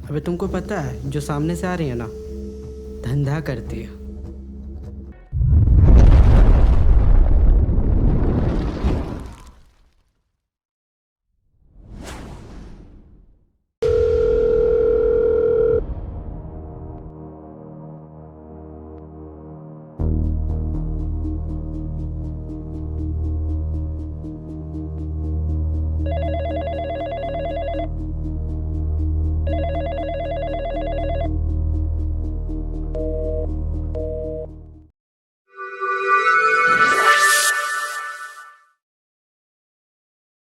अबे तुमको पता है जो सामने से आ रही है ना, धंधा करती है।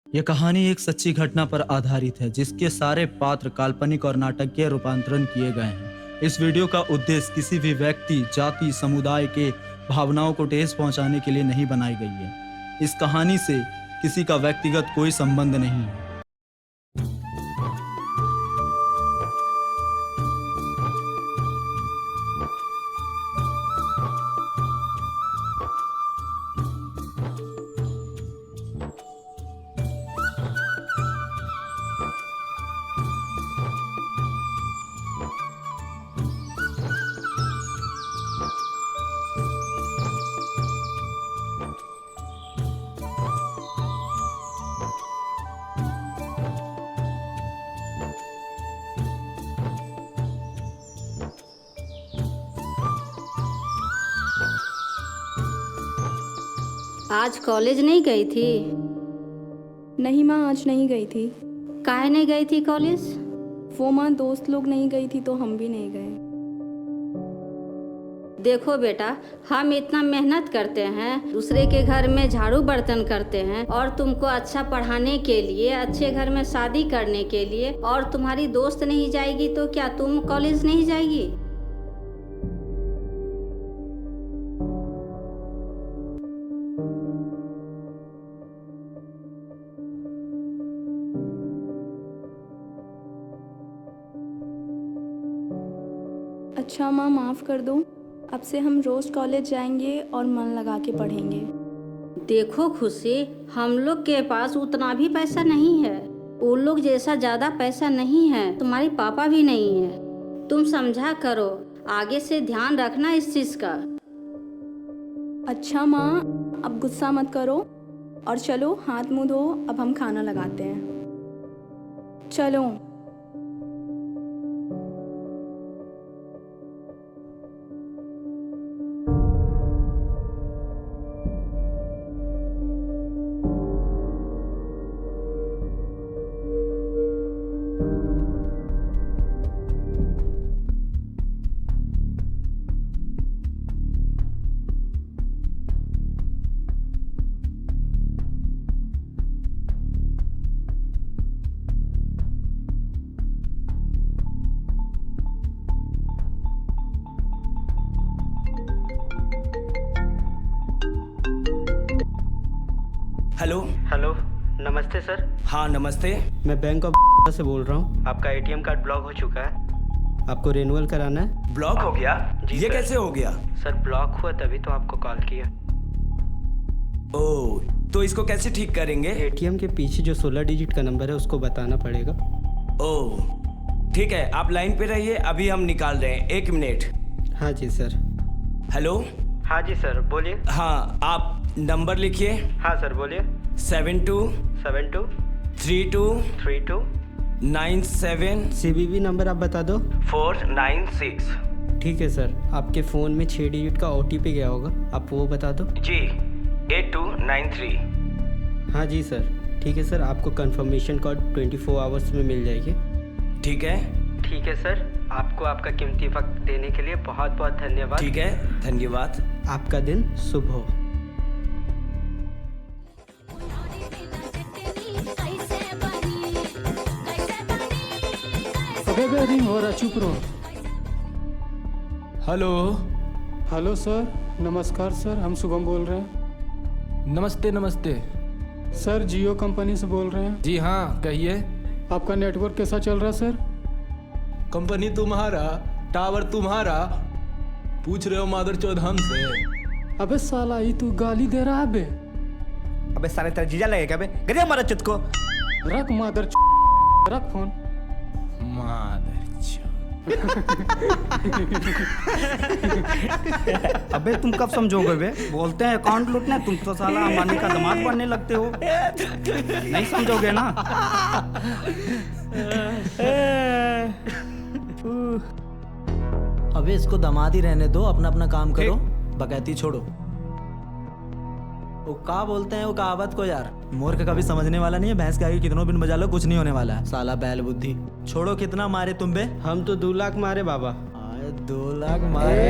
यह कहानी एक सच्ची घटना पर आधारित है जिसके सारे पात्र काल्पनिक और नाटकीय रूपांतरण किए गए हैं। इस वीडियो का उद्देश्य किसी भी व्यक्ति, जाति, समुदाय के भावनाओं को ठेस पहुंचाने के लिए नहीं बनाई गई है। इस कहानी से किसी का व्यक्तिगत कोई संबंध नहीं है। आज कॉलेज नहीं गई थी? नहीं माँ, आज नहीं गई थी। काहे नहीं गई थी कॉलेज? वो माँ, दोस्त लोग नहीं गई थी तो हम भी नहीं गए। देखो बेटा, हम इतना मेहनत करते हैं, दूसरे के घर में झाड़ू बर्तन करते हैं और तुमको अच्छा पढ़ाने के लिए, अच्छे घर में शादी करने के लिए, और तुम्हारी दोस्त नहीं जाएगी तो क्या तुम कॉलेज नहीं जाएगी? अच्छा माँ, माफ़ कर दो। अब से हम रोज़ कॉलेज जाएंगे और मन लगा के पढ़ेंगे। देखो खुशी, हम लोग के पास उतना भी पैसा नहीं है, उन लोग जैसा ज़्यादा पैसा नहीं है, तुम्हारे पापा भी नहीं है। तुम समझा करो, आगे से ध्यान रखना इस चीज़ का। अच्छा माँ, अब गुस्सा मत करो और चलो हाथ मुँह धो, अब हम खाना लगाते हैं। चलो। हेलो। हेलो, नमस्ते सर। हाँ नमस्ते। मैं बैंक ऑफ से बोल रहा हूँ। आपका एटीएम कार्ड ब्लॉक हो चुका है, आपको रिन्यूअल कराना है। ब्लॉक हो गया? जी ये सर। कैसे हो गया? सर ब्लॉक हुआ तभी तो आपको कॉल किया। ओह, तो इसको कैसे ठीक करेंगे? एटीएम के पीछे जो 16 डिजिट का नंबर है उसको बताना पड़ेगा। ओह ठीक है, आप लाइन पे रहिए, अभी हम निकाल रहे हैं, 1 मिनट। हाँ जी सर। हेलो। हाँ जी सर, बोलिए। हाँ, आप नंबर लिखिए। हाँ सर, बोलिए। 72 32 97 CVV नंबर आप बता दो। 496। ठीक है सर, आपके फ़ोन में 6 डिजिट का OTP गया होगा, आप वो बता दो। जी, 8293। हाँ जी सर, ठीक है सर, आपको कंफर्मेशन कोड 24 आवर्स में मिल जाएगी। ठीक है। ठीक है सर, आपको आपका कीमती वक्त देने के लिए बहुत बहुत धन्यवाद। ठीक है, धन्यवाद। आपका दिन शुभ हो। अबे रिंग हो रहा, चुप रहो। हेलो। हेलो सर, नमस्कार सर, हम शुभम बोल रहे हैं। नमस्ते नमस्ते। सर जियो कंपनी से बोल रहे हैं। जी हाँ, कहिए। आपका नेटवर्क कैसा चल रहा है सर? कंपनी तुम्हारा, टावर तुम्हारा, पूछ रहे हो मादर चौध हमसे? अबे साला ये तू गाली दे रहा है बे? अबे साले तेरा जीजा लगेगा बे, गरिया हमारा चुत को। रख मादर रख फोन। मादर अबे तुम कब समझोगे बे? बोलते हैं अकाउंट लूटने, तुम तो साला अंबानी का दामाद बनने लगते हो। नहीं समझोगे ना? अबे इसको दामाद ही रहने दो, अपना अपना काम करो, बकैती छोड़ो। वो का बोलते हैं वो कहावत को यार, मूर्ख कभी समझने वाला नहीं है, भैंस के आगे कितनों बिन बजा लो कुछ नहीं होने वाला है। साला बैल बुद्धि। छोड़ो, कितना मारे तुम बे? हम तो 2 लाख मारे बाबा। 2 लाख मारे,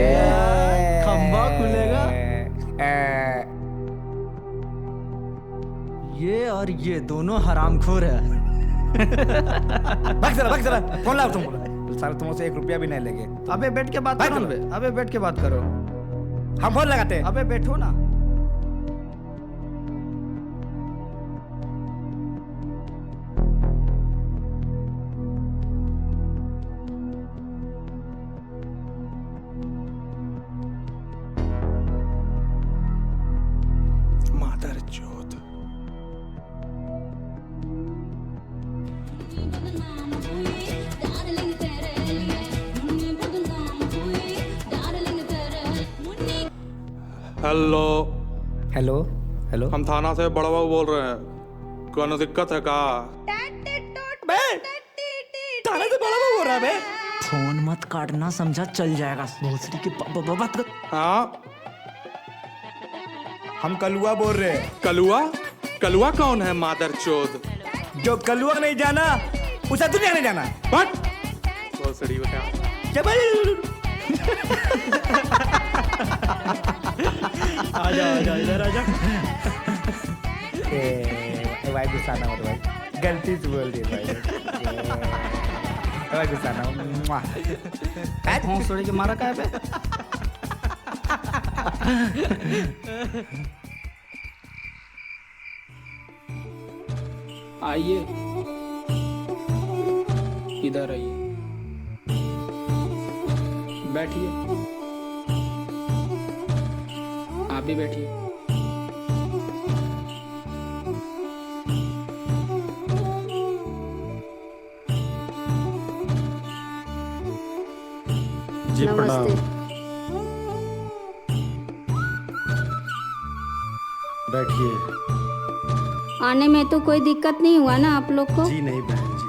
खंबा खुलेगा। ये और ये दोनों हरामखोर है। भाग जरा, फोन लाओ तुम। साले तुमसे 1 रुपया भी नहीं लेंगे। अबे बैठ के बात करो बे, अबे बैठ के बात करो। हम फोन लगाते हैं। अबे बैठो ना। मादर चौध। Hello, hello. हम थाना से बड़ा बाबू बोल रहे हैं। कोनो दिक्कत है का? थाने से बड़ा बाबू हो रहा है बे। फोन मत काटना, समझा? चल जाएगा भोसड़ी के बात कर। हाँ, हम कलुआ बोल रहे हैं। कलुआ? कलुआ कौन है मादर चौध? जो कलुआ नहीं जाना उसे दुनिया नहीं जाना। बट भोसड़ी बता। आजा इधर आजा। भाई गुस्सा ना मत भाई, गलती से बोल दी भाई। भाई गुस्सा ना। भोंसड़ी के मारा का है बे? आइए, इधर आइए, बैठिए। आप भी बैठिए। जी प्रणाम। नमस्ते। बैठिए। आने में तो कोई दिक्कत नहीं हुआ ना आप लोग को? जी नहीं बहन जी।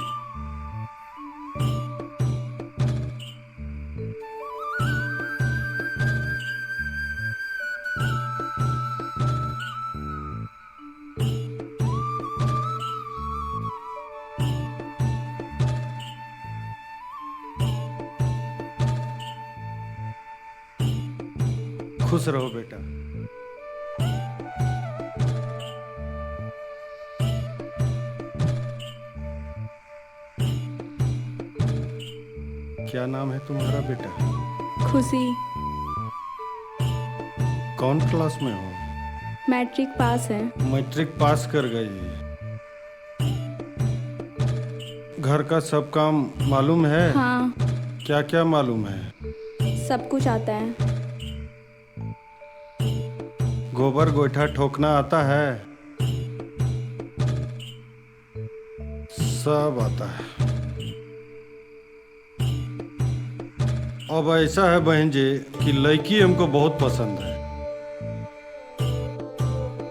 खुश रहो बेटा। क्या नाम है तुम्हारा बेटा? खुशी। कौन क्लास में हो? मैट्रिक पास है। मैट्रिक पास कर गई। घर का सब काम मालूम है? हाँ, क्या क्या मालूम है? सब कुछ आता है। गोबर गोईठा ठोकना आता है? सब आता है। अब ऐसा है बहन जी कि लड़की हमको बहुत पसंद है।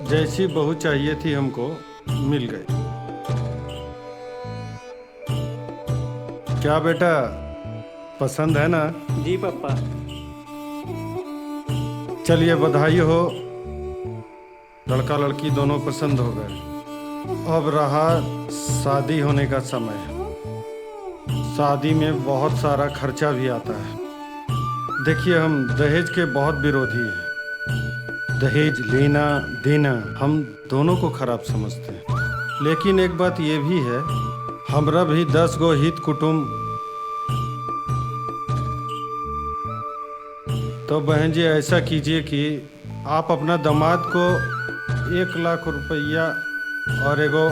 जैसी बहू चाहिए थी हमको मिल गई। क्या बेटा पसंद है ना? जी पापा। चलिए बधाई हो, लड़का लड़की दोनों पसंद हो गए। अब रहा शादी होने का समय। शादी में बहुत सारा खर्चा भी आता है। देखिए हम दहेज के बहुत विरोधी हैं। दहेज लेना देना हम दोनों को खराब समझते हैं। लेकिन एक बात ये भी है, हमरा भी 10 गो हित कुटुंब। तो बहन जी ऐसा कीजिए कि आप अपना दामाद को 1 लाख रुपया और एगो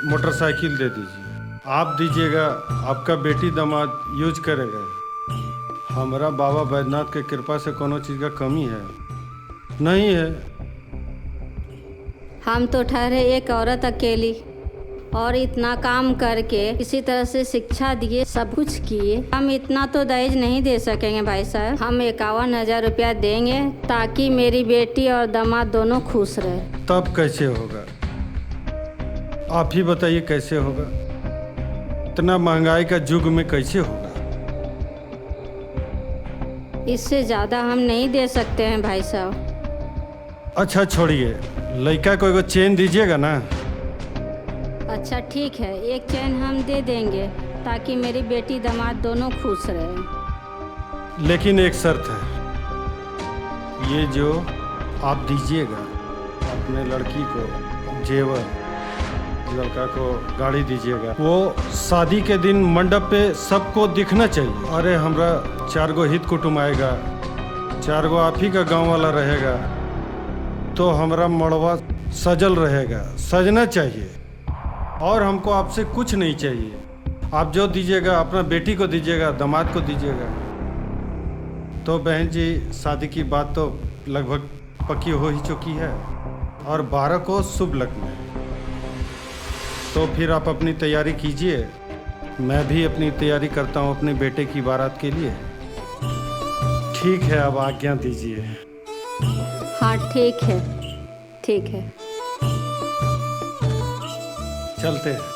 मोटरसाइकिल दे दीजिए। आप दीजिएगा, आपका बेटी दामाद यूज करेगा। हमारा बाबा बैद्यनाथ के कृपा से कोनो चीज़ का कमी है नहीं है। हम तो ठहरे एक औरत अकेली और इतना काम करके किसी तरह से शिक्षा दिए, सब कुछ किए। हम इतना तो दहेज नहीं दे सकेंगे भाई साहब। हम 51,000 रुपया देंगे ताकि मेरी बेटी और दामाद दोनों खुश रहे। तब कैसे होगा? आप ही बताइए कैसे होगा? इतना महंगाई का युग में कैसे होगा? इससे ज़्यादा हम नहीं दे सकते हैं भाई साहब। अच्छा छोड़िए, लड़का को एगो चेन दीजिएगा ना। अच्छा ठीक है, एक चैन हम दे देंगे ताकि मेरी बेटी दामाद दोनों खुश रहे। लेकिन एक शर्त है, ये जो आप दीजिएगा अपने लड़की को जेवर, लड़का को गाड़ी दीजिएगा, वो शादी के दिन मंडप पे सबको दिखना चाहिए। अरे हमरा 4 गो हित कुटुम आएगा, 4 गो आप ही का गांव वाला रहेगा, तो हमरा मड़वा सजल रहेगा, सजना चाहिए। और हमको आपसे कुछ नहीं चाहिए। आप जो दीजिएगा अपना बेटी को दीजिएगा, दामाद को दीजिएगा। तो बहन जी, शादी की बात तो लगभग पक्की हो ही चुकी है और 12 को शुभ लग्न है। तो फिर आप अपनी तैयारी कीजिए, मैं भी अपनी तैयारी करता हूँ अपने बेटे की बारात के लिए। ठीक है, अब आज्ञा दीजिए। हाँ ठीक है, ठीक है। चलते हैं।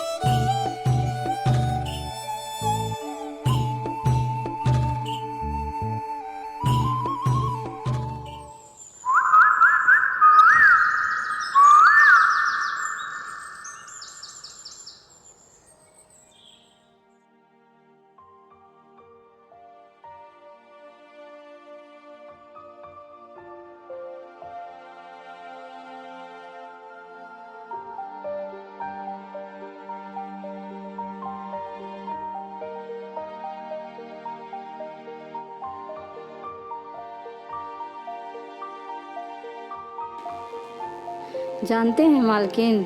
जानते हैं मालकिन,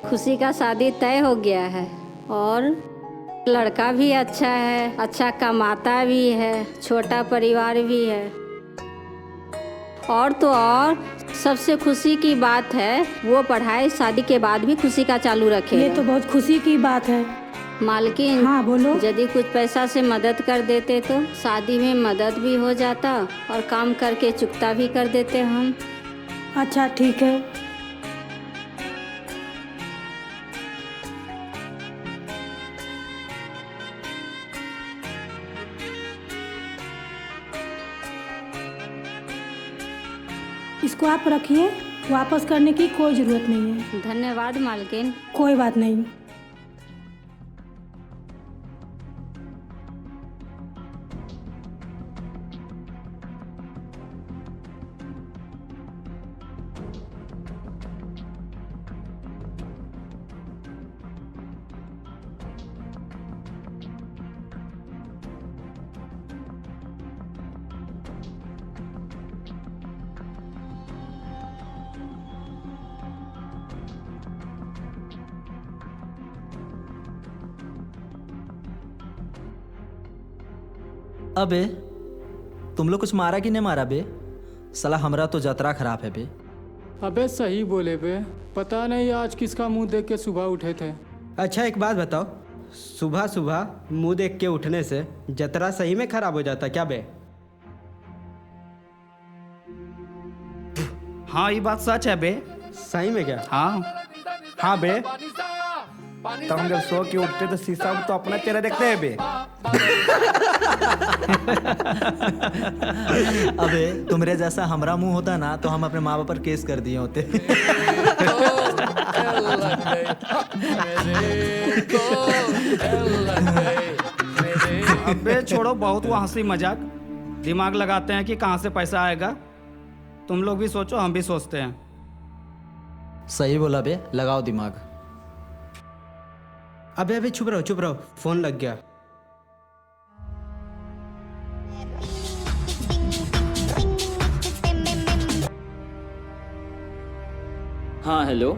खुशी का शादी तय हो गया है और लड़का भी अच्छा है, अच्छा कमाता भी है, छोटा परिवार भी है। और तो और सबसे खुशी की बात है, वो पढ़ाई शादी के बाद भी खुशी का चालू रखे। ये तो बहुत खुशी की बात है। मालकिन, हाँ बोलो। यदि कुछ पैसा से मदद कर देते तो शादी में मदद भी हो जाता और काम करके चुकता भी कर देते हम। अच्छा ठीक है। इसको आप रखिए, वापस करने की कोई ज़रूरत नहीं है। धन्यवाद मालकिन। कोई बात नहीं। अबे तुम लोग कुछ मारा कि नहीं मारा बे? साला हमरा तो जतरा खराब है बे। अबे सही बोले बे, पता नहीं आज किसका मुंह देख के सुबह उठे थे। अच्छा एक बात बताओ, सुबह सुबह मुंह देख के उठने से जतरा सही में खराब हो जाता क्या बे? हाँ ये बात सच है बे। सही में क्या? हाँ बे। तो हम जब सो के उठते तो शीशा में तो अपना चेहरा देखते हैं बे। अबे तुमरे जैसा हमरा मुंह होता ना तो हम अपने माँ बाप पर केस कर दिए होते। अबे छोड़ो बहुत वो हंसी मजाक, दिमाग लगाते हैं कि कहाँ से पैसा आएगा। तुम लोग भी सोचो, हम भी सोचते हैं। सही बोला बे, लगाओ दिमाग। अबे अबे चुप रहो, फोन लग गया। हाँ हेलो।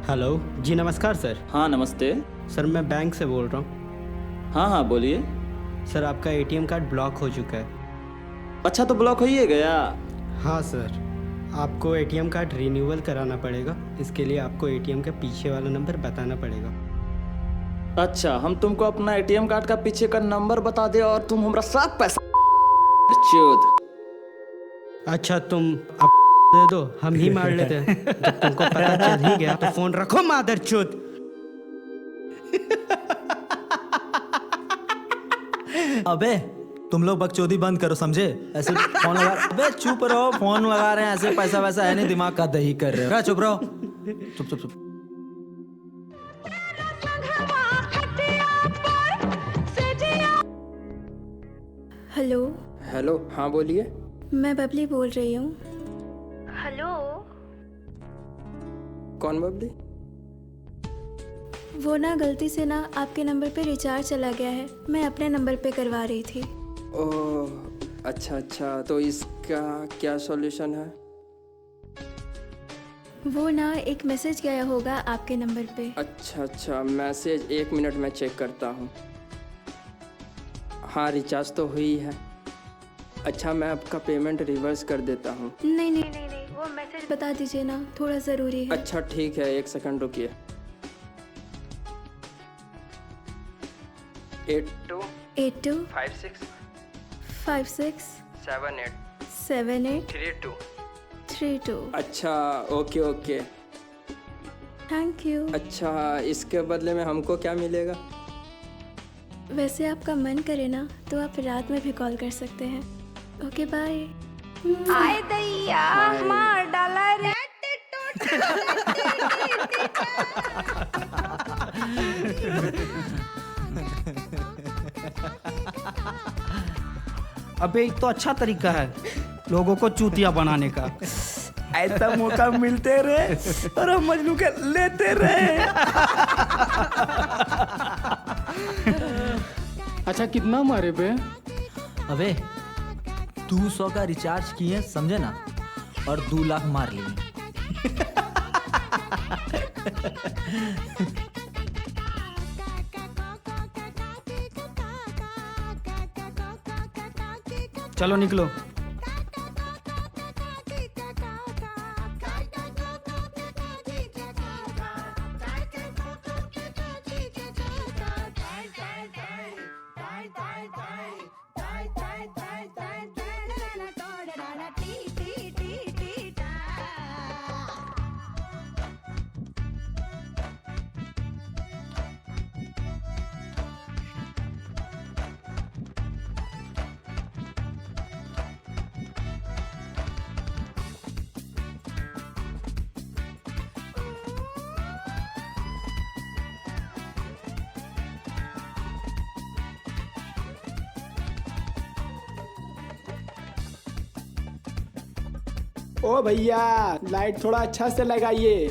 हेलो जी, नमस्कार सर। हाँ नमस्ते। सर मैं बैंक से बोल रहा हूँ। हाँ हाँ बोलिए। सर आपका एटीएम कार्ड ब्लॉक हो चुका है। अच्छा तो ब्लॉक हो ही गया। हाँ सर, आपको एटीएम कार्ड रिन्यूअल कराना पड़ेगा। इसके लिए आपको एटीएम के पीछे वाला नंबर बताना पड़ेगा। अच्छा हम तुमको अपना एटीएम कार्ड का पीछे का नंबर बता दे और तुम हमरा सब पैसा अच्छा तुम अब दे दो, हम ही मार लेते हैं। जब तुमको पता चल ही गया तो फोन रखो मादरचोद। अबे तुम लोग बकचोदी बंद करो, समझे? ऐसे फोन लगा, अबे चुप रहो, फोन लगा रहे हैं, ऐसे पैसा वैसा है नहीं, दिमाग का दही कर रहे हो। चुप रहो, चुप चुप चुप। हेलो। हेलो, हाँ बोलिए। मैं बबली बोल रही हूँ। हेलो। कौन बबली? वो ना गलती से ना आपके नंबर पे रिचार्ज चला गया है, मैं अपने नंबर पे करवा रही थी। ओह अच्छा अच्छा, तो इसका क्या सॉल्यूशन है? वो ना एक मैसेज गया होगा आपके नंबर पे। अच्छा अच्छा, मैसेज 1 मिनट में चेक करता हूँ। हाँ रिचार्ज तो हुई है। अच्छा मैं आपका पेमेंट रिवर्स कर देता हूँ। नहीं नहीं नहीं नहीं, वो मैसेज बता दीजिए ना, थोड़ा ज़रूरी है। अच्छा ठीक है, 1 सेकंड रुकिए। 82 56 56 78 78 32। 32। अच्छा ओके ओके, थैंक यू। अच्छा इसके बदले में हमको क्या मिलेगा? वैसे आपका मन करे ना तो आप रात में भी कॉल कर सकते हैं। Okay bye. आए दैया मार डाला रे। अबे एक तो अच्छा तरीका है लोगों को चूतिया बनाने का। ऐसा मौका मिलते रहे और हम मजनू के लेते रहे। अच्छा कितना मारे बे? अबे 200 का रिचार्ज किए, समझे ना, और 2 लाख मार लिए। चलो निकलो। ओ भैया लाइट थोड़ा अच्छा से लगाइए,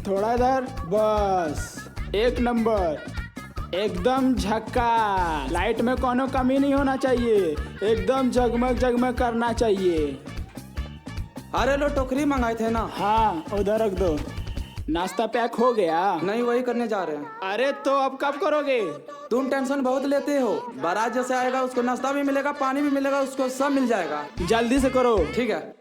थोड़ा इधर, बस 1 नंबर, एकदम झक्का। लाइट में कोनो कमी नहीं होना चाहिए, एकदम जगमग जगमग करना चाहिए। अरे लो टोकरी मंगाए थे ना? हाँ उधर रख दो। नाश्ता पैक हो गया? नहीं वही करने जा रहे हैं। अरे तो अब कब करोगे? तुम टेंशन बहुत लेते हो, बारात जैसे आएगा उसको नाश्ता भी मिलेगा, पानी भी मिलेगा, उसको सब मिल जाएगा। जल्दी से करो। ठीक है।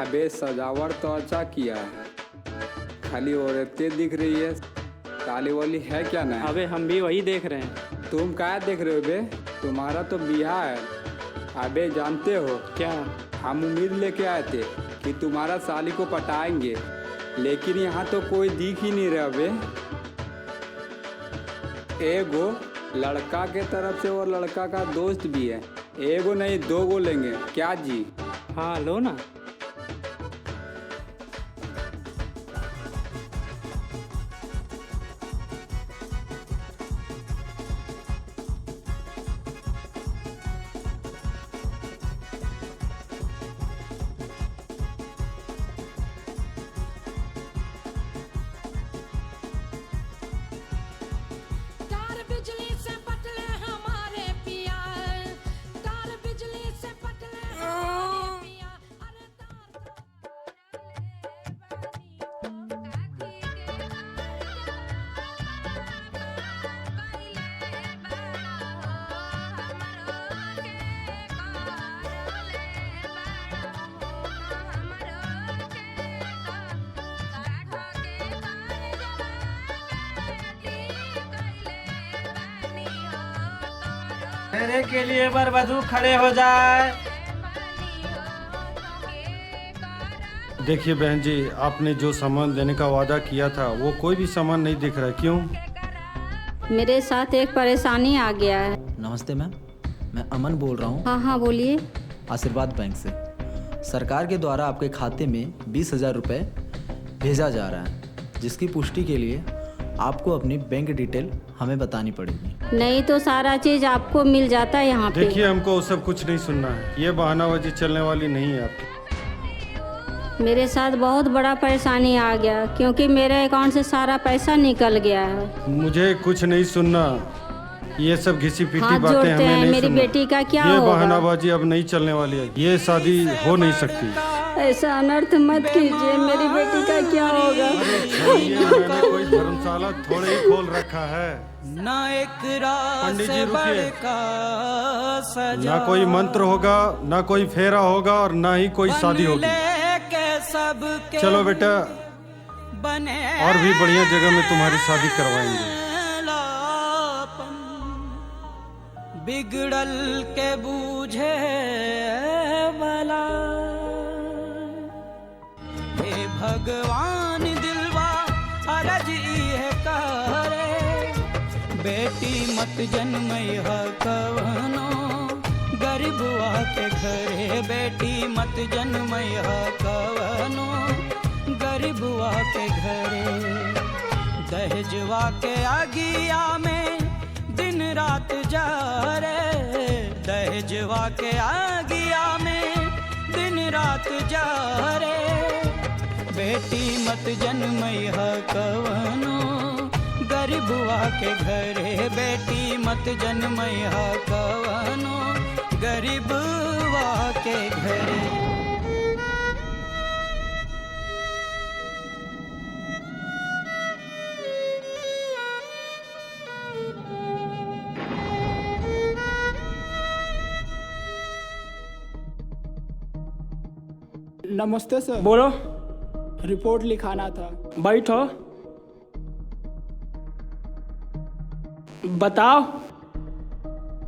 अबे सजावट तो अच्छा किया है। खाली औरतें दिख रही है, काली वाली है क्या ना? अबे हम भी वही देख रहे हैं। तुम क्या देख रहे हो बे? तुम्हारा तो बियाह है। अबे जानते हो क्या? हम उम्मीद लेके आए थे कि तुम्हारा साली को पटाएंगे, लेकिन यहाँ तो कोई दिख ही नहीं रहा बे। एगो लड़का के तरफ से और लड़का का दोस्त भी है। एगो नहीं 2 गो लेंगे क्या जी? हाँ लो ना। मेरे के लिए बरबधू खड़े हो जाए। देखिए बहन जी, आपने जो सामान देने का वादा किया था वो कोई भी सामान नहीं दिख रहा, क्यों? मेरे साथ एक परेशानी आ गया है। नमस्ते मैम, मैं अमन बोल रहा हूँ। हाँ हाँ बोलिए। आशीर्वाद बैंक से। सरकार के द्वारा आपके खाते में 20,000 रुपये भेजा जा रहा है, जिसकी पुष्टि के लिए आपको अपनी बैंक डिटेल हमें बतानी पड़ेगी। नहीं तो सारा चीज आपको मिल जाता है यहाँ पे। देखिए हमको वो सब कुछ नहीं सुनना है, ये बहानाबाजी चलने वाली नहीं है आपकी। मेरे साथ बहुत बड़ा परेशानी आ गया, क्योंकि मेरे अकाउंट से सारा पैसा निकल गया है। मुझे कुछ नहीं सुनना, ये सब घिसी पीटी हाथ बातें जोड़ते हमें हैं, नहीं मेरी सुनना। बेटी का क्या ये होगा? बहानाबाजी अब नहीं चलने वाली है, ये शादी हो नहीं सकती। ऐसा अनर्थ मत कीजिए, मेरी बेटी का क्या होगा? मैंने कोई धर्मशाला थोड़े ही खोल रखा है। ना एक पंडित जी रुकिए, ना कोई मंत्र होगा, ना कोई फेरा होगा और ना ही कोई शादी होगी। चलो बेटा, और भी बढ़िया जगह में तुम्हारी शादी करवाएंगे। बिगड़ल के बूझे भला, हे भगवान दिलवा अरज है करे, बेटी मत जन्मय कवनो गरीबुआ के घरे, बेटी मत जन्मय कवनो गरीबुआ के घरे। दहेजवा के आगिया में दिन रात जा रे, दहेजवा के आगिया में दिन रात जा रे, बेटी मत जन्मय कवनो गरीबुआ के घरे, बेटी मत जन्मय कवनो गरीबुआ के घरे। नमस्ते सर। बोलो। रिपोर्ट लिखाना था। बैठो। बताओ।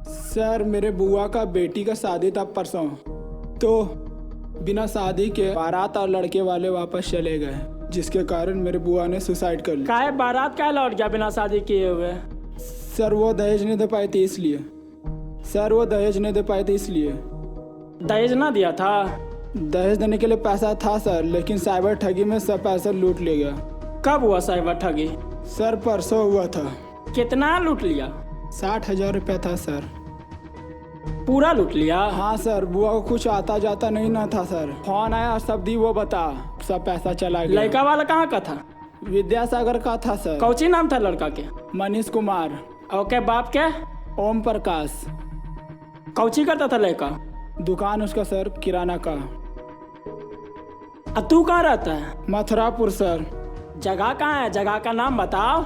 सर मेरे बुआ का बेटी का शादी था परसों, तो बिना शादी के बारात और लड़के वाले वापस चले गए, जिसके कारण मेरे बुआ ने सुसाइड कर लिया। काहे बारात काहे लौट गया बिना शादी किए हुए? सर वो दहेज नहीं दे पाई थी इसलिए। सर वो दहेज नहीं दे पाई थी इसलिए। दहेज ना दिया था? दहेज देने के लिए पैसा था सर, लेकिन साइबर ठगी में सब पैसा लूट ले गया। कब हुआ साइबर ठगी? सर परसों हुआ था। कितना लूट लिया? 60,000 रुपया था सर। पूरा लूट लिया? हाँ सर, बुआ को कुछ आता जाता नहीं ना था सर। फोन आया सब दी, वो बता सब पैसा चला गया। लड़का वाला कहाँ का था? विद्यासागर का था सर। कौची नाम था लड़का के? मनीष कुमार। ओके, बाप के? ओम प्रकाश। कौची करता था लड़का? दुकान उसका सर किराना का। तू कहाँ रहता है? मथुरापुर सर। जगह कहाँ है? जगह का नाम बताओ।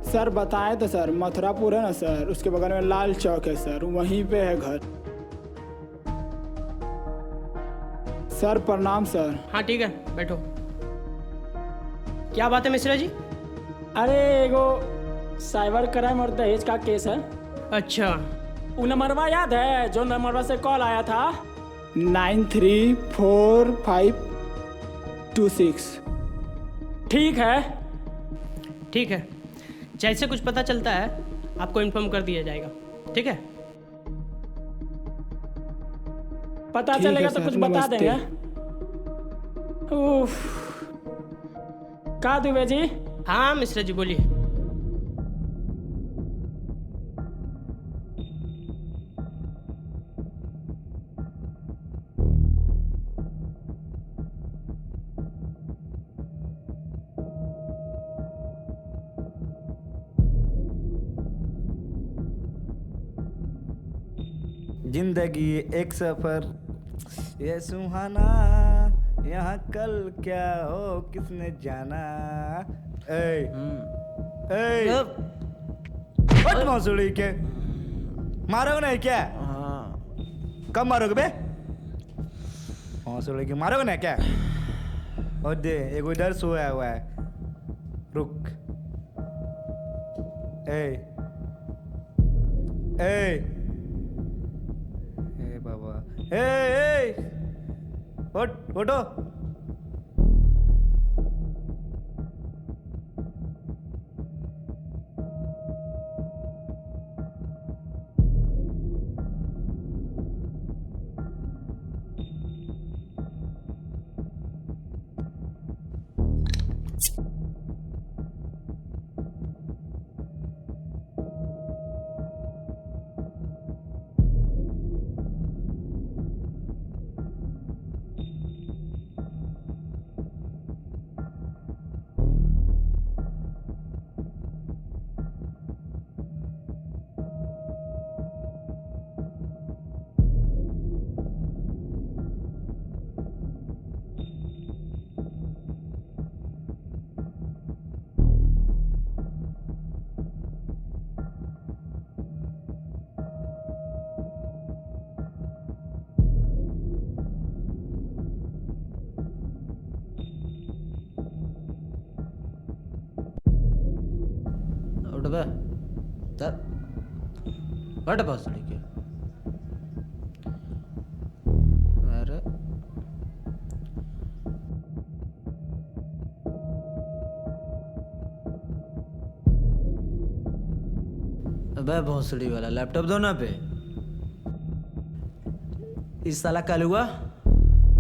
सर बताएं तो सर, मथुरापुर है ना सर, उसके बगल में लाल चौक है सर, वहीं पे है घर। सर प्रणाम सर। हाँ ठीक है, बैठो। क्या बात है मिश्रा जी? अरे एगो साइबर क्राइम और दहेज का केस है। अच्छा, वो नंबरवा याद है जो नंबरवा से कॉल आया था? 934526। ठीक है, ठीक है, जैसे कुछ पता चलता है आपको इन्फॉर्म कर दिया जाएगा। ठीक है, पता ठीक चलेगा है तो सर, कुछ बता नमस्ते। देंगे। उफ, का दुबे जी? हाँ मिश्रा जी बोलिए। जिंदगी एक सफर ये सुहाना, यहाँ कल क्या हो किसने जाना। हट मौसुड़ी के मारोगे नहीं क्या? कब मारोगे बे? मौसुड़ी के मारोगे ना क्या? और दे एक इधर सोया हुआ है, रुक। ए बाबा, उठो। उठ बे, हट भोसड़ी के। अरे अबे भोसड़ी वाला लैपटॉप दो ना पे। इस साला कल हुआ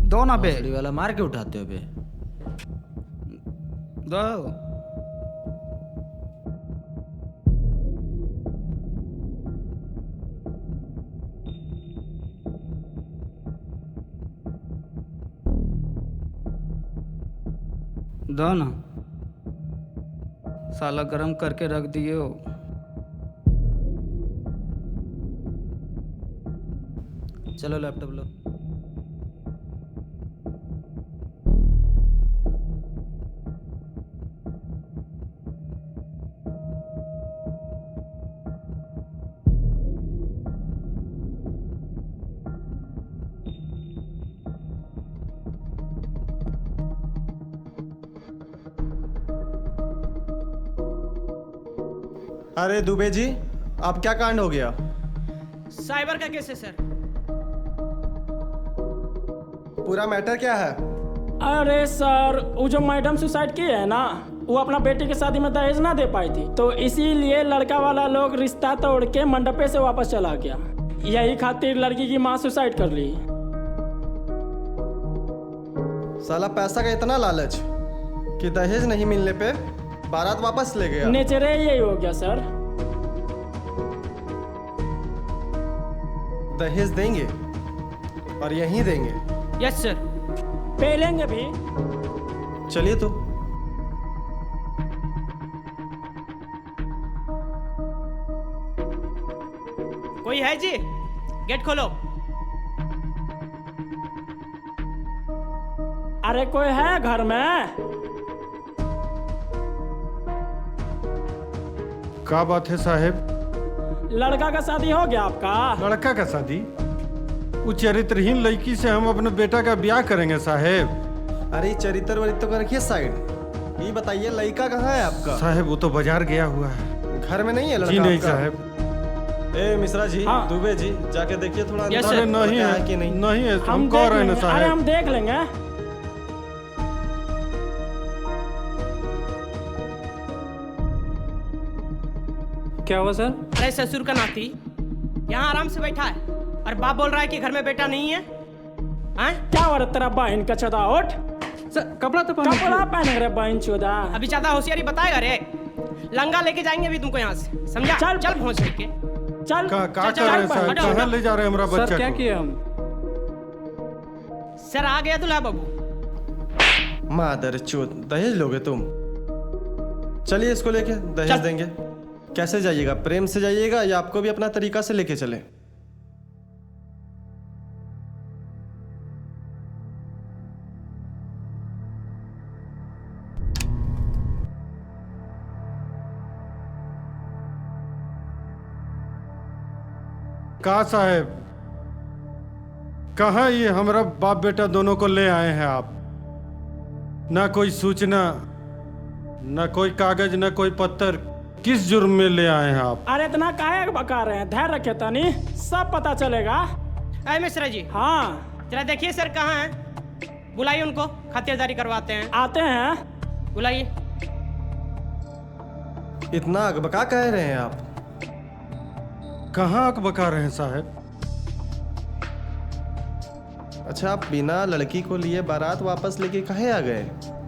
दो ना पे। भोसड़ी वाला मार के उठाते हो बे। दो। दो ना, साला गरम करके रख दिए हो। चलो लैपटॉप लो। अरे दुबे जी, आप क्या कांड हो गया? साइबर का केस है सर। पूरा मैटर क्या है? अरे सर, वो जो मैडम सुसाइड की है ना, वो अपना बेटी की शादी में दहेज ना दे पाई थी, तो इसीलिए लड़का वाला लोग रिश्ता तोड़ के मंडपे से वापस चला गया। यही खातिर लड़की की माँ सुसाइड कर ली। साला पैसा का इतना लालच कि दहेज नहीं मिलने पे बारात वापस ले गया। नेचर यही हो गया सर। दहेज देंगे और यहीं देंगे। Yes sir. पे लेंगे भी। चलिए तो। कोई है जी? गेट खोलो। अरे कोई है घर में? क्या बात है साहेब? लड़का का शादी हो गया आपका? लड़का का शादी? वो चरित्रहीन लड़की से हम अपने बेटा का ब्याह करेंगे साहेब। अरे चरित्र वरित्र को रखिए साइड, ये बताइए लड़का कहाँ है आपका? साहब वो तो बाजार गया हुआ है। घर में नहीं है लड़का? जी नहीं आपका? साहब। ए मिश्रा जी, हाँ। दुबे जी, जाके देखिए थोड़ा Yes, अंदर sir। नहीं क्या है कि नहीं। नहीं है, हम हम कह देख रहे हैं लेंगे। ना अरे साहब। हम देख लेंगे। क्या हुआ सर? अरे ससुर का नाती यहाँ आराम से बैठा है और बाप बोल रहा है कि घर में बेटा नहीं है। हैं? क्या हो रहा तेरा बहन का चौदा? उठ सर, कपड़ा तो पहन रहे बहन चौदा। अभी ज्यादा होशियारी बताएगा रे, लंगा लेके जाएंगे अभी तुमको यहाँ से, समझा? चल। चल पहुँच के चल का चल, कर रहे हैं चल, साहब? हटो, कहाँ हटो। ले जा रहे हैं हमारा बच्चा सर क्या को? किए हम? सर आ गया दूल्हा बाबू। मादर चोद, दहेज लोगे तुम? चलिए इसको लेके दहेज देंगे। कैसे जाइएगा? प्रेम से जाइएगा या आपको भी अपना तरीका से लेके चले? कहा साहब, कहाँ ये हमारा बाप बेटा दोनों को ले आए हैं आप? ना कोई सूचना, ना कोई कागज, ना कोई पत्थर, किस जुर्म में ले आए हैं आप? अरे इतना काहे बका रहे हैं? धैर्य रखे तनी, सब पता चलेगा। अरे मिश्रा जी, हाँ जरा देखिए सर कहाँ हैं, बुलाइए उनको, खातिरदारी करवाते हैं। आते हैं। बुलाइए। इतना अकबका कह रहे हैं आप? कहाँ अकबका रहे हैं साहब? अच्छा, आप बिना लड़की को लिए बारात वापस लेके काहे आ गए?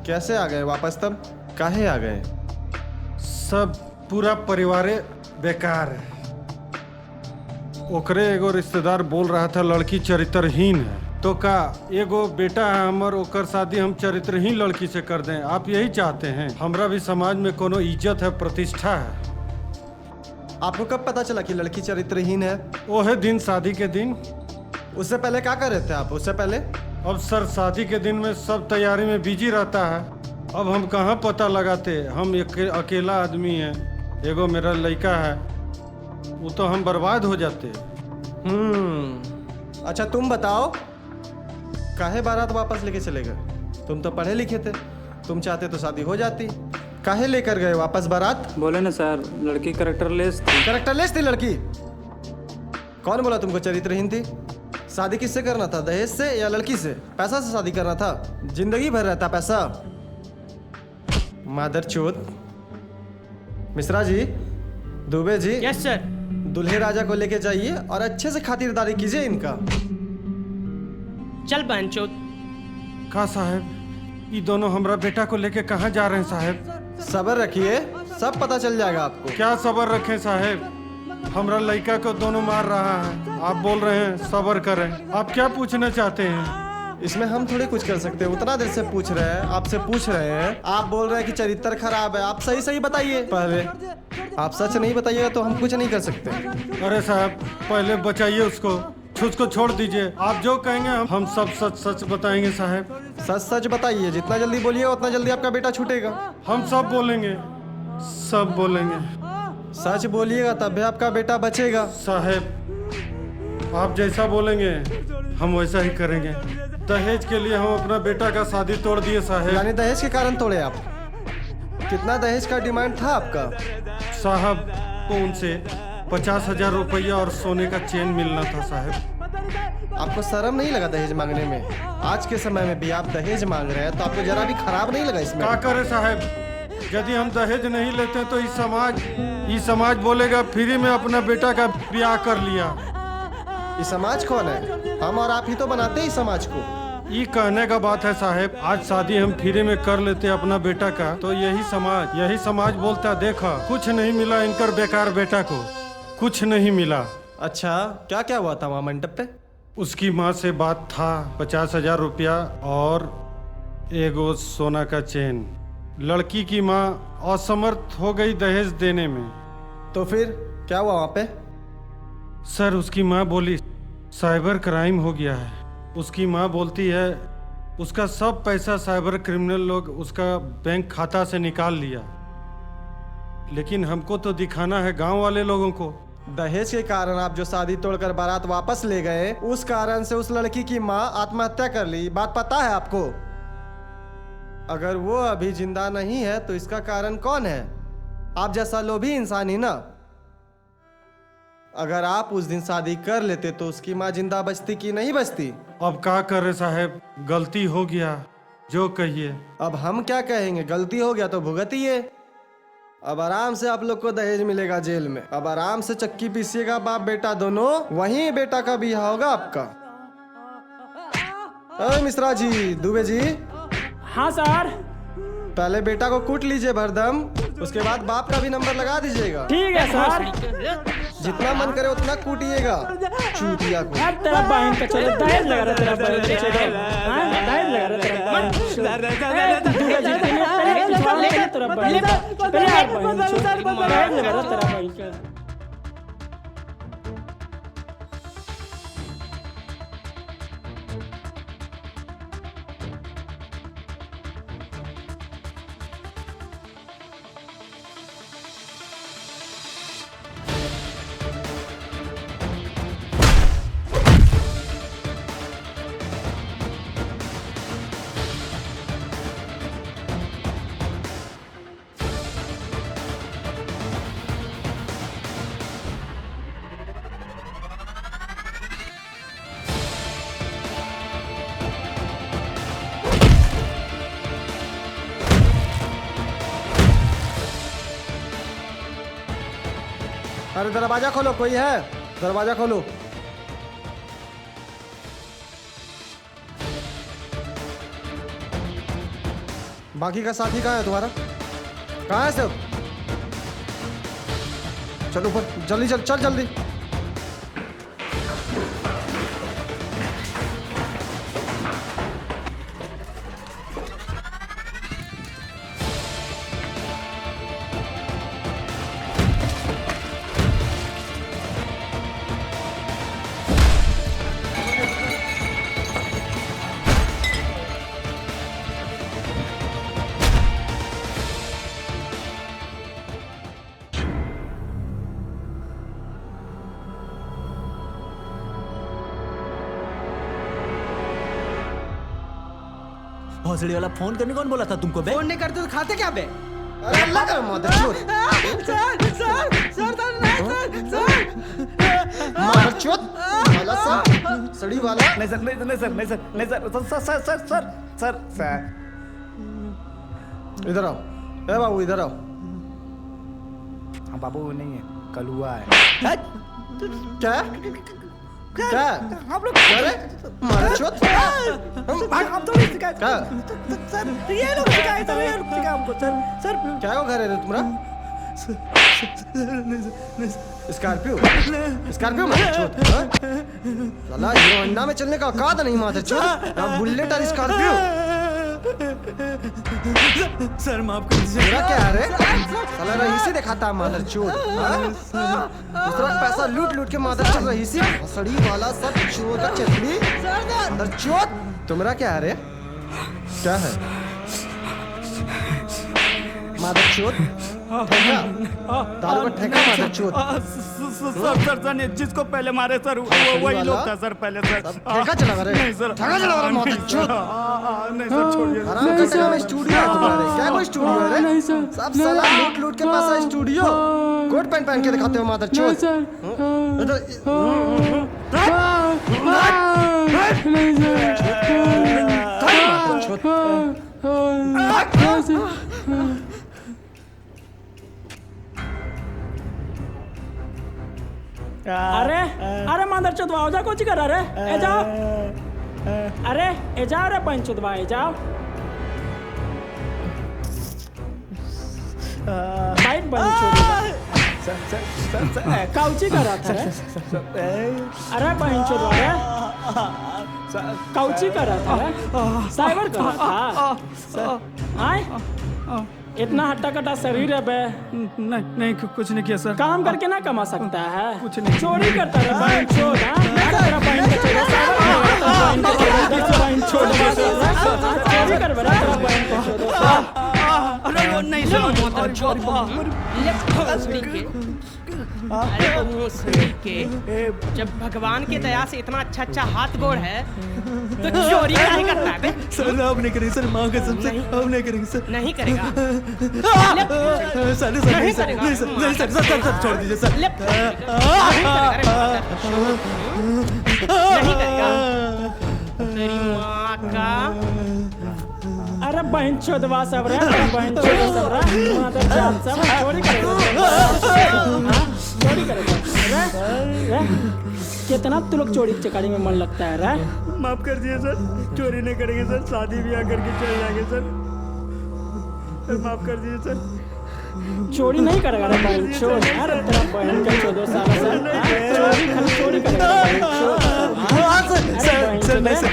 कैसे आ गए वापस? तब काहे आ गए? सब पूरा परिवार बेकार है। ओकरे एगो रिश्तेदार बोल रहा था लड़की चरित्रहीन है, तो का एगो बेटा है हमर, ओकर शादी हम चरित्रहीन लड़की से कर दें? आप यही चाहते हैं? हमरा भी समाज में कोनो इज्जत है, प्रतिष्ठा है। आपको कब पता चला कि लड़की चरित्रहीन है? ओहे दिन, शादी के दिन। उससे पहले क्या कर रहे थे आप? उससे पहले? अब सर शादी के दिन में सब तैयारी में बिजी रहता है, अब हम कहाँ पता लगाते? हम अकेला आदमी है, एगो मेरा लड़का है, वो तो हम बर्बाद हो जाते। अच्छा तुम बताओ, काहे बारात वापस लेके चले गए? तुम तो पढ़े लिखे थे, तुम चाहते तो शादी हो जाती। काहे लेकर गए वापस बारात? बोले ना सर, लड़की कैरेक्टरलेस थी। कैरेक्टरलेस थी लड़की? कौन बोला तुमको चरित्रहीन थी? शादी किससे करना था? दहेज से या लड़की से? पैसा से शादी करना था? जिंदगी भर रहता पैसा। मादर चोद। मिश्रा जी, दुबे जी। Yes sir. दूल्हे राजा को लेके जाइए और अच्छे से खातिरदारी कीजिए इनका। चल बहन चोद। का साहब, ये दोनों हमरा बेटा को लेके कहाँ जा रहे हैं साहब? सब्र रखिए, सब पता चल जाएगा आपको। क्या सब्र रखें साहब? हमरा लड़का को दोनों मार रहा है, आप बोल रहे हैं सब्र करें। आप क्या पूछना चाहते हैं? इसमें हम थोड़ी कुछ कर सकते हैं। उतना देर से पूछ रहे हैं, आपसे पूछ रहे हैं, आप बोल रहे हैं कि चरित्र खराब है। आप सही सही बताइए पहले। आप सच नहीं बताइएगा तो हम कुछ नहीं कर सकते। अरे साहब, पहले बचाइए उसको छोड़ दीजिए। आप जो कहेंगे हम सब सच सच बताएंगे साहब। सच सच बताइए, जितना जल्दी बोलिए उतना जल्दी आपका बेटा छूटेगा। हम सब बोलेंगे, सब बोलेंगे। सच बोलिएगा तब भी आपका बेटा बचेगा। साहब, आप जैसा बोलेंगे हम वैसा ही करेंगे। दहेज के लिए हम अपना बेटा का शादी तोड़ दिए साहब। यानी दहेज के कारण तोड़े आप? कितना दहेज का डिमांड था आपका? साहब को उनसे 50,000 रुपया और सोने का चेन मिलना था साहब। आपको शर्म नहीं लगा दहेज मांगने में? आज के समय में भी आप दहेज मांग रहे हैं तो आपको जरा भी खराब नहीं लगा इसमें? क्या करे साहब, यदि हम दहेज नहीं लेते तो ये समाज बोलेगा फ्री में अपना बेटा का ब्याह कर लिया। ये समाज कौन है? हम और आप ही तो बनाते हैं इस समाज को। ये कहने का बात है साहब, आज शादी हम फ्री में कर लेते अपना बेटा का तो यही समाज बोलता देखा कुछ नहीं मिला इनकर बेकार बेटा को, कुछ नहीं मिला। अच्छा, क्या क्या हुआ था वहाँ मंडप पे? उसकी माँ से बात था 50,000 रुपया और एगो सोना का चेन। लड़की की माँ असमर्थ हो गई दहेज देने में। तो फिर क्या हुआ वहाँ पे? सर, उसकी माँ बोली साइबर क्राइम हो गया है। उसकी माँ बोलती है उसका सब पैसा साइबर क्रिमिनल लोग उसका बैंक खाता से निकाल लिया, लेकिन हमको तो दिखाना है गांव वाले लोगों को। दहेज के कारण आप जो शादी तोड़कर बारात वापस ले गए, उस कारण से उस लड़की की माँ आत्महत्या कर ली। बात पता है आपको? अगर वो अभी जिंदा नहीं है तो इसका कारण कौन है? आप जैसा लोभी इंसान ही ना। अगर आप उस दिन शादी कर लेते तो उसकी माँ जिंदा बचती कि नहीं बचती? अब क्या करे साहब, गलती हो गया, जो कहिए। अब हम क्या कहेंगे, गलती हो गया तो भुगतिए। अब आराम से आप लोग को दहेज मिलेगा जेल में। अब आराम से चक्की पीसिएगा बाप बेटा दोनों, वहीं बेटा का बियाह होगा आपका। अरे मिश्रा जी, दुबे जी। हाँ सर। पहले बेटा को कूट लीजिए भरदम, उसके बाद बाप का भी नंबर लगा दीजिएगा। ठीक है सर। जितना मन करे उतना कूटिएगा चूतिया को। यार तेरा बहन का चलो दहेज लगा रहा, तेरा बहन का चलो दहेज लगा रहा तेरा बहन। दूल्हा जी तेरा बहन का दहेज लगा रहा तेरा बहन का। अरे दरवाजा खोलो, कोई है? दरवाजा खोलो। बाकी का साथी कहाँ है तुम्हारा? कहाँ है सब? चलो ऊपर जल्दी, चल जल्दी। भोसड़ी वाला फोन करने कौन बोला था तुमको बे? फोन नहीं करते तो खाते क्या बे? अरे अल्लाह का मदरचोद। मदरचोद वाला सर, सड़ी वाला। नहीं सर। इधर आओ, ए बाबू इधर आओ। हाँ बाबू नहीं है, कलुआ है। क्या? क्या? हम लोग अरे मदरचोद। हम थोड़ी शिकायत सर, ये लोग शिकायत सर, ये लोग शिकायत हमको सर। क्या हो घर है तुम्हारा? स्कॉर्पियो मदरचोद। साला हीरो होंडा में चलने का औकात नहीं मदरचोद। अब बुलेट और स्कॉर्पियो। सर माफ कर दीजिए। मेरा क्या है रे? साला रईसी दिखाता है मदरचोद। दूसरा पैसा लूट के मदरचोद रईसी सड़ी वाला सब चोर का चटनी मदरचोद। तुम्हारा क्या है रे? क्या है मदरचोद? ठेका दारू का ठेका मदरचोद। सर जिसको पहले मारे सर वही लोग था सर पहले सर। ठेका चला रहे? नहीं सर, ठेका चला रहा मदरचोद। नहीं सर छोड़िए। आराम का ठेका में स्टूडियो है तुम्हारे? क्या कोई स्टूडियो है रे? सब साला लूट के पास है स्टूडियो। कोट पैंट पहन के दिखाते हो मदरचोद। अरे मादरचोद आओ जा, कुछ कर अरे ए जाओ, अरे ए जाओ रे पंचोद ए जाओ। बाइट पंचोद काउची कर रहा था? अरे पंचोद अरे काउची कर रहा था? साइबर कर रहा था? आए इतना हट्टा कट्टा शरीर है बे। नहीं कुछ नहीं किया सर। काम करके ना कमा सकता है? कुछ नहीं। चोरी करता है बहन छोड़। तेरा बहन का चोरी चोरी कर बड़ा तेरा बहन का चोरी। नहीं ले सुना मोटर छोड़ ले भोसड़ी के अरे भोसड़ी के जब भगवान की दया से इतना अच्छा हाथ गोड़ है तो चोरी काहे करता है बे? सर आप नहीं करेंगे सर, माँ कसम से आप नहीं करेंगे सर। नहीं करेगा सर नहीं सर नहीं सर नहीं सर सर सर छोड़ दीजिए सर। नहीं करेगा तेरी माँ का। अरे बहन चोदवा सब रे, बहन चोदवा सब रे, मादर जात सब चोरी करेगा, चोरी करेगा रे। कितना तू लोग चोरी चकारी में मन लगता है रे? माफ कर दिए सर, चोरी नहीं करेंगे सर, शादी ब्याह करके चले जाएंगे सर, माफ कर दिए सर। चोरी नहीं करेगा रे बहन चोद, अरे तेरा बहन का चोदो साला सर, चोरी खाली चोरी करेगा बहन चोद। सर नहीं सर,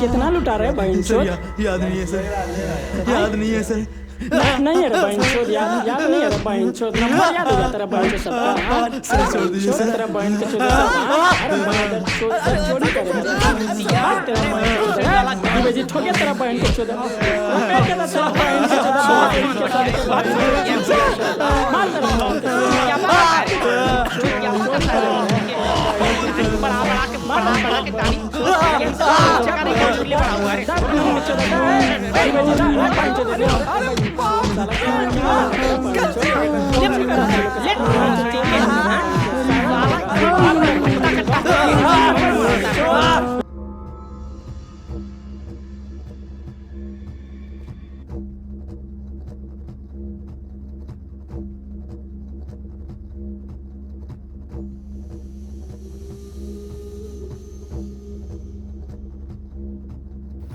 कितना लुटा रहे बहन चोद? याद नहीं है सर, याद नहीं है सर। नहीं है रे बहन चोद, याद नहीं है रे बहन चोद, नंबर याद होगा तेरा बहन चोद सबका। सर छोड़ दीजिए सर, तेरा बहन का चोद। अरे मादर चोद सर चोरी करेगा तेरा बहन चोद, बेजी ठोके तेरा बहन का चोद, मैं कहता तेरा बहन का चोद मार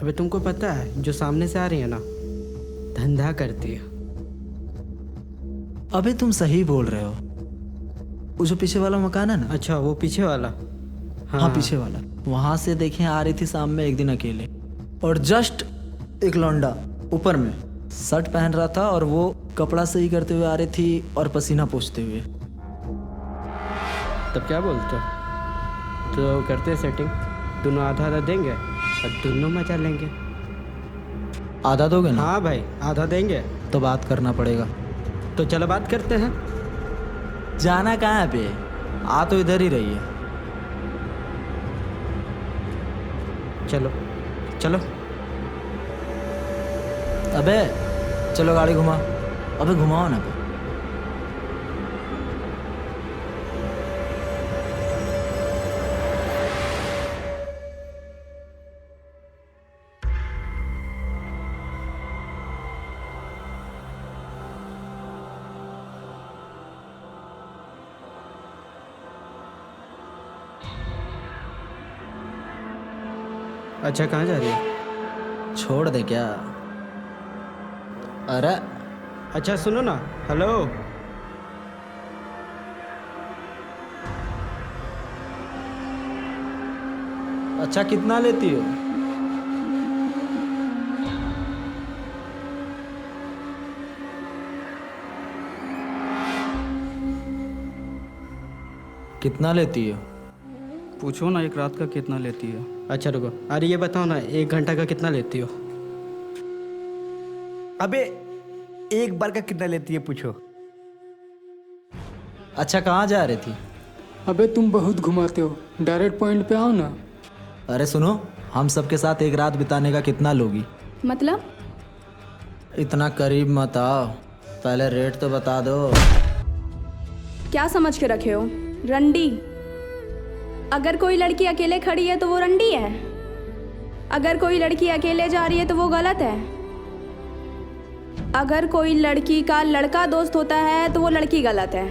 अबे तुमको पता है जो सामने से आ रही है ना, धंधा करती है। अबे तुम सही बोल रहे हो। वो जो पीछे वाला मकान है ना। अच्छा वो पीछे वाला? हाँ पीछे वाला। वहां से देखें आ रही थी शाम में एक दिन अकेले, और जस्ट एक लौंडा ऊपर में शर्ट पहन रहा था और वो कपड़ा सही करते हुए आ रही थी और पसीना पोंछते हुए। तब क्या बोलते हो? तो करते सेटिंग, दोनों आधा आधा देंगे और दोनों मजा लेंगे। आधा दोगे ना? हाँ भाई आधा देंगे। तो बात करना पड़ेगा। तो चलो बात करते हैं। जाना कहाँ है पे? आ तो इधर ही रही है। चलो चलो। अबे चलो गाड़ी घुमा। अबे घुमाओ ना। अच्छा कहाँ जा रही है? छोड़ दे क्या? अरे अच्छा सुनो ना, हेलो। अच्छा कितना लेती हो? कितना लेती हो? पूछो ना एक रात का कितना लेती है। अच्छा रुको, अरे ये बताओ ना 1 घंटा का कितना लेती हो? अबे 1 बार का कितना लेती है पूछो। अच्छा कहाँ जा रही थी? अबे तुम बहुत घुमाते हो, डायरेक्ट पॉइंट पे आओ ना। अरे सुनो, हम सबके साथ एक रात बिताने का कितना लोगी? मतलब? इतना करीब मत आओ, पहले रेट तो बता दो। क्या समझ के रखे हो? रंडी? अगर कोई लड़की अकेले खड़ी है तो वो रंडी है, अगर कोई लड़की अकेले जा रही है तो वो गलत है, अगर कोई लड़की का लड़का दोस्त होता है तो वो लड़की गलत है,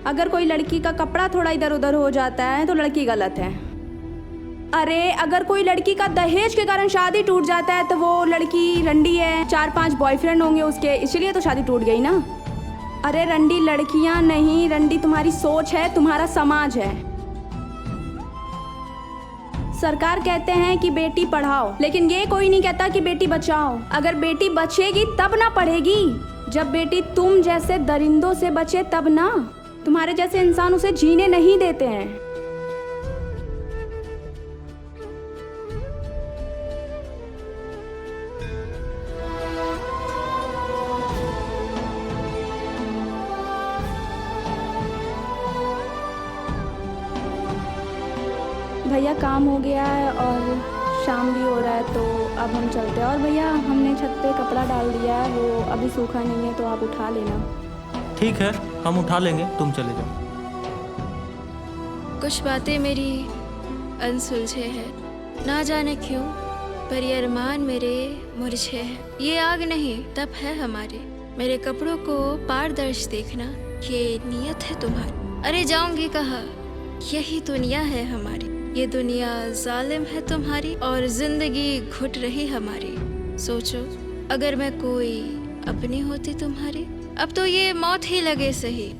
अगर कोई लड़की का कपड़ा थोड़ा इधर उधर हो जाता है तो लड़की गलत है, अरे अगर कोई लड़की का दहेज के कारण शादी टूट जाता है तो वो लड़की रंडी है। 4-5 बॉयफ्रेंड होंगे उसके, इसीलिए तो शादी टूट गई ना। अरे रंडी लड़कियां नहीं, रंडी तुम्हारी सोच है, तुम्हारा समाज है। सरकार कहते हैं कि बेटी पढ़ाओ, लेकिन ये कोई नहीं कहता कि बेटी बचाओ। अगर बेटी बचेगी तब ना पढ़ेगी, जब बेटी तुम जैसे दरिंदों से बचे तब ना। तुम्हारे जैसे इंसान उसे जीने नहीं देते हैं। भैया काम हो गया है और शाम भी हो रहा है, तो अब हम चलते हैं। और भैया हमने छत पे कपड़ा डाल दिया है, वो अभी सूखा नहीं है, तो आप उठा लेना। ठीक है, हम उठा लेंगे, तुम चले जाओ। कुछ बातें मेरी अनसुलझे हैं, ना जाने क्यों, पर ये अरमान मेरे मुरझे हैं। ये आग नहीं तप है हमारी, मेरे कपड़ों को पारदर्श देखना, ये नियत है तुम्हारी। अरे जाऊंगी कहाँ, यही दुनिया है हमारी, ये दुनिया जालिम है तुम्हारी और जिंदगी घुट रही हमारी। सोचो अगर मैं कोई अपनी होती तुम्हारी, अब तो ये मौत ही लगे सही,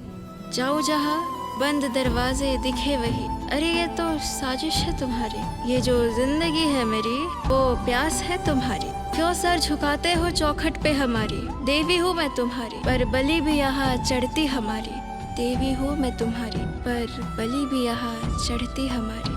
जाओ जहाँ बंद दरवाजे दिखे वही। अरे ये तो साजिश है तुम्हारी, ये जो जिंदगी है मेरी वो प्यास है तुम्हारी। क्यों सर झुकाते हो चौखट पे हमारी, देवी हूँ मैं तुम्हारी पर बलि भी यहाँ चढ़ती हमारी। देवी हूँ मैं तुम्हारी पर बलि भी यहाँ चढ़ती हमारी।